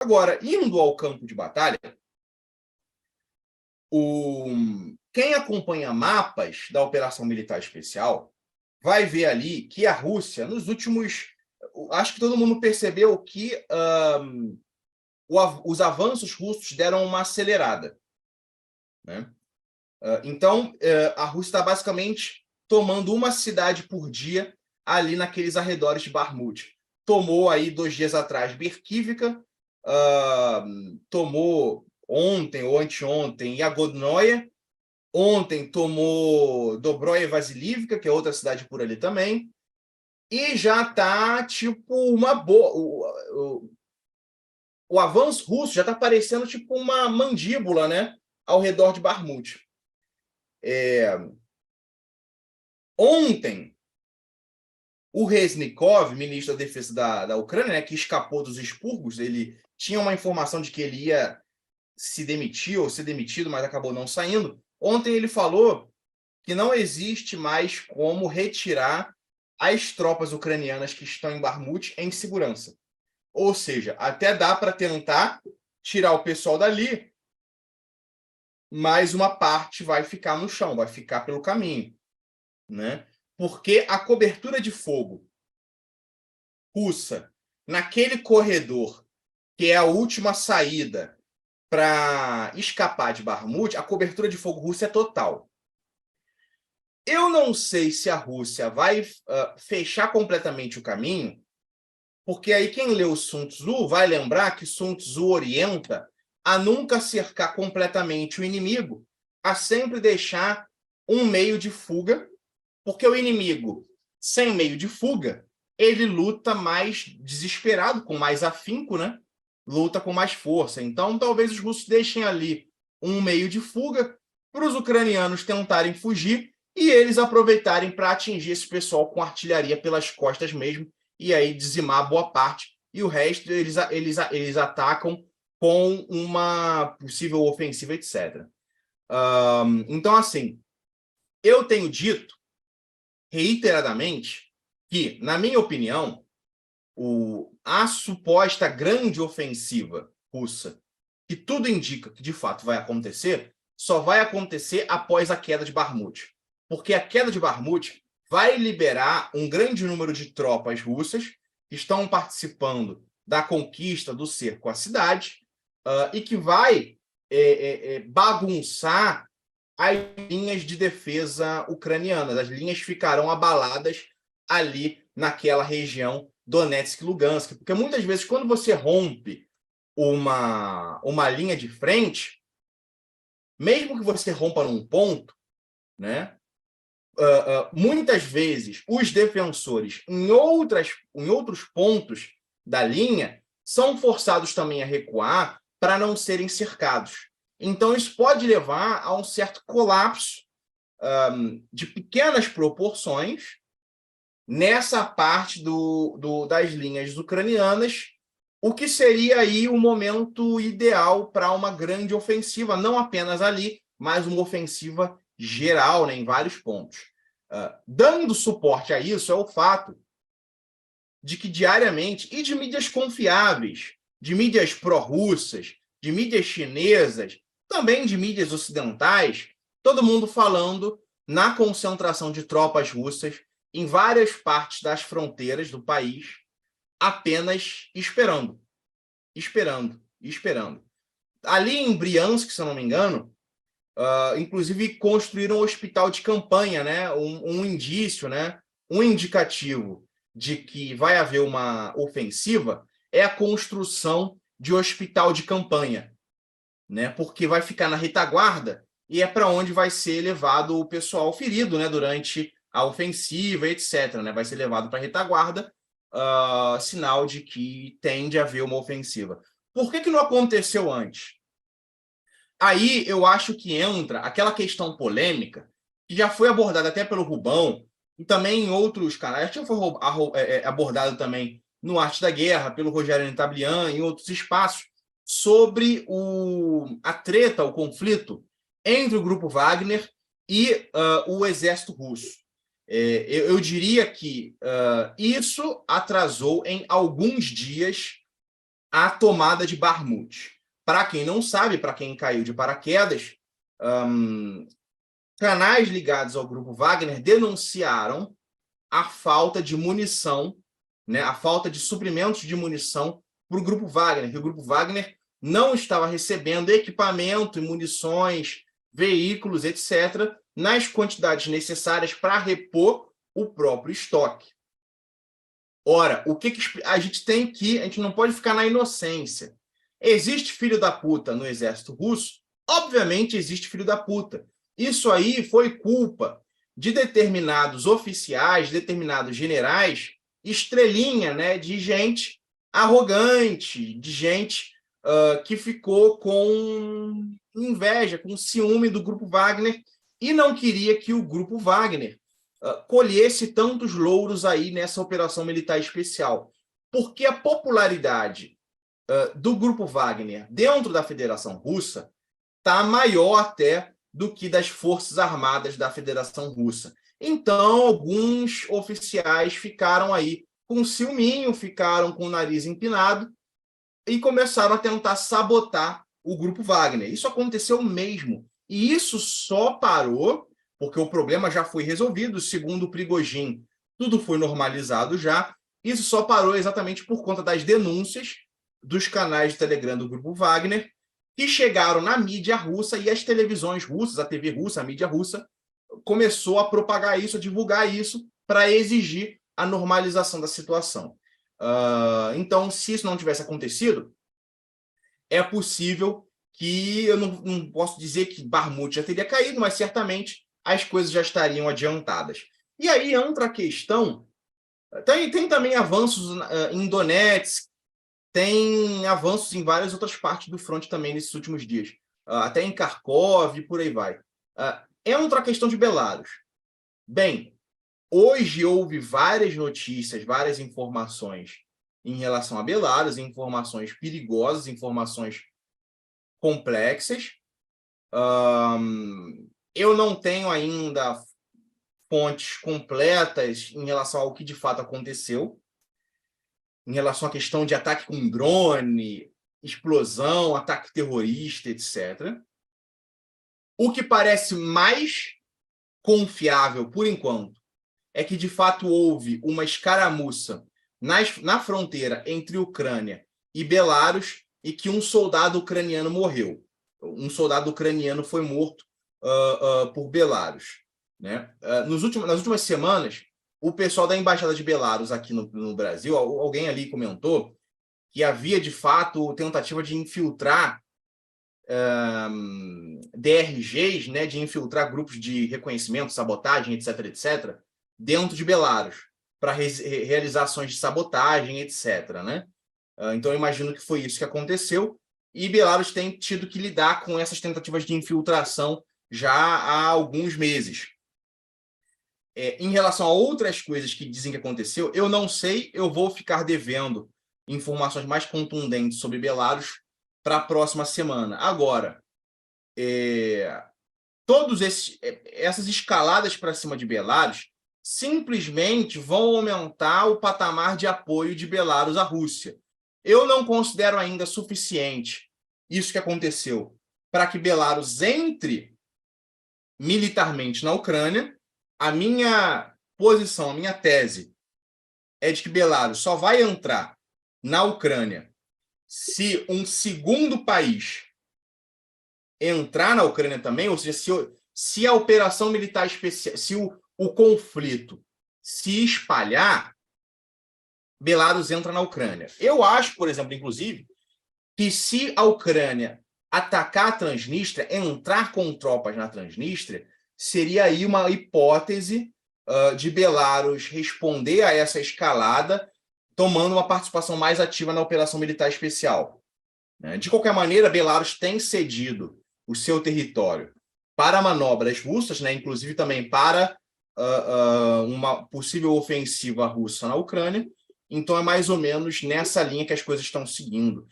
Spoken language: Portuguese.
Agora, indo ao campo de batalha, quem acompanha mapas da Operação Militar Especial vai ver ali que a Rússia, nos últimos... Acho que todo mundo percebeu que os avanços russos deram uma acelerada, né? Então, a Rússia está basicamente tomando uma cidade por dia ali naqueles arredores de Bakhmut. Tomou aí 2 dias atrás Berkivka, tomou ontem ou anteontem Yagodnoye, ontem tomou Dobroye Vasilivka, que é outra cidade por ali também, e já está tipo uma boa... O avanço russo já está parecendo tipo uma mandíbula, né, ao redor de Bakhmut. Ontem, o Reznikov, ministro da Defesa da Ucrânia, né, que escapou dos expurgos, ele tinha uma informação de que ele ia se demitir ou ser demitido, mas acabou não saindo. Ontem ele falou que não existe mais como retirar as tropas ucranianas que estão em Bakhmut em segurança. Ou seja, até dá para tentar tirar o pessoal dali, mas uma parte vai ficar no chão, vai ficar pelo caminho, né? Porque a cobertura de fogo russa naquele corredor, que é a última saída para escapar de Bakhmut, a cobertura de fogo russa é total. Eu não sei se a Rússia vai fechar completamente o caminho, porque aí quem leu Sun Tzu vai lembrar que Sun Tzu orienta a nunca cercar completamente o inimigo, a sempre deixar um meio de fuga, porque o inimigo, sem meio de fuga, ele luta mais desesperado, com mais afinco, né? Luta com mais força. Então, talvez os russos deixem ali um meio de fuga para os ucranianos tentarem fugir e eles aproveitarem para atingir esse pessoal com artilharia pelas costas mesmo, e aí dizimar boa parte, e o resto eles atacam com uma possível ofensiva, etc. Então, assim, eu tenho dito reiteradamente que, na minha opinião, a suposta grande ofensiva russa, que tudo indica que de fato vai acontecer, só vai acontecer após a queda de Bakhmut. Porque a queda de Bakhmut vai liberar um grande número de tropas russas que estão participando da conquista do cerco à cidade e que vai bagunçar as linhas de defesa ucranianas. As linhas ficarão abaladas ali naquela região Donetsk e Lugansk, porque muitas vezes quando você rompe uma linha de frente, mesmo que você rompa num ponto, né, muitas vezes os defensores em outros pontos da linha são forçados também a recuar para não serem cercados. Então isso pode levar a um certo colapso de pequenas proporções nessa parte das linhas ucranianas, o que seria aí o momento ideal para uma grande ofensiva, não apenas ali, mas uma ofensiva geral, né, em vários pontos. Dando suporte a isso é o fato de que diariamente, e de mídias confiáveis, de mídias pró-russas, de mídias chinesas, também de mídias ocidentais, todo mundo falando na concentração de tropas russas em várias partes das fronteiras do país, apenas esperando, esperando, esperando. Ali em Briansk, se eu não me engano, inclusive construíram um hospital de campanha, né? Um indício, né? Um indicativo de que vai haver uma ofensiva é a construção de hospital de campanha, né? Porque vai ficar na retaguarda e é para onde vai ser levado o pessoal ferido, né? Durante a ofensiva, etc. Né? Vai ser levado para a retaguarda, sinal de que tende a haver uma ofensiva. Por que não aconteceu antes? Aí eu acho que entra aquela questão polêmica que já foi abordada até pelo Rubão e também em outros canais, já foi abordado também no Arte da Guerra, pelo Rogério Netablian, em outros espaços, sobre a treta, o conflito entre o Grupo Wagner e o exército russo. Eu diria que isso atrasou em alguns dias a tomada de Bakhmut. Para quem não sabe, para quem caiu de paraquedas, canais ligados ao grupo Wagner denunciaram a falta de munição, né, a falta de suprimentos de munição para o grupo Wagner, que o grupo Wagner não estava recebendo equipamento e munições, veículos, etc., nas quantidades necessárias para repor o próprio estoque. Ora, o que a gente tem que... A gente não pode ficar na inocência. Existe filho da puta no exército russo? Obviamente existe filho da puta. Isso aí foi culpa de determinados oficiais, determinados generais, estrelinha, né, de gente arrogante, de gente que ficou com inveja, com ciúme do grupo Wagner e não queria que o grupo Wagner colhesse tantos louros aí nessa operação militar especial. Porque a popularidade do grupo Wagner dentro da Federação Russa está maior até do que das Forças Armadas da Federação Russa. Então, alguns oficiais ficaram aí com ciúminho, ficaram com o nariz empinado e começaram a tentar sabotar o grupo Wagner. Isso aconteceu mesmo. E isso só parou porque o problema já foi resolvido, segundo o Prigozhin, tudo foi normalizado já. Isso só parou exatamente por conta das denúncias dos canais de Telegram do grupo Wagner, que chegaram na mídia russa e as televisões russas, a TV russa, a mídia russa, começou a propagar isso, a divulgar isso, para exigir a normalização da situação. Então, se isso não tivesse acontecido, é possível que, eu não posso dizer que Bakhmut já teria caído, mas certamente as coisas já estariam adiantadas. E aí entra a questão, tem também avanços em Donetsk, tem avanços em várias outras partes do fronte também nesses últimos dias, até em Kharkov e por aí vai. Entra a questão de Belarus. Bem, hoje houve várias notícias, várias informações em relação a Belarus, informações perigosas, informações complexas. Eu não tenho ainda fontes completas em relação ao que de fato aconteceu, em relação à questão de ataque com drone, explosão, ataque terrorista, etc. O que parece mais confiável, por enquanto, é que de fato houve uma escaramuça na fronteira entre Ucrânia e Belarus e que um soldado ucraniano morreu. Um soldado ucraniano foi morto por Belarus, né? Nas últimas semanas, o pessoal da Embaixada de Belarus aqui no Brasil, alguém ali comentou que havia, de fato, tentativa de infiltrar DRGs, né, de infiltrar grupos de reconhecimento, sabotagem, etc., etc., dentro de Belarus, para realizar ações de sabotagem, etc., né? Então, eu imagino que foi isso que aconteceu, e Belarus tem tido que lidar com essas tentativas de infiltração já há alguns meses. Em relação a outras coisas que dizem que aconteceu, eu não sei, eu vou ficar devendo informações mais contundentes sobre Belarus para a próxima semana. Agora, todas essas escaladas para cima de Belarus simplesmente vão aumentar o patamar de apoio de Belarus à Rússia. Eu não considero ainda suficiente isso que aconteceu para que Belarus entre militarmente na Ucrânia. A minha posição, a minha tese é de que Belarus só vai entrar na Ucrânia se um segundo país entrar na Ucrânia também, ou seja, se a operação militar especial, se o conflito se espalhar, Belarus entra na Ucrânia. Eu acho, por exemplo, inclusive, que se a Ucrânia atacar a Transnistria, entrar com tropas na Transnistria, seria aí uma hipótese de Belarus responder a essa escalada, tomando uma participação mais ativa na operação militar especial. De qualquer maneira, Belarus tem cedido o seu território para manobras russas, né, inclusive também para uma possível ofensiva russa na Ucrânia. Então, é mais ou menos nessa linha que as coisas estão seguindo.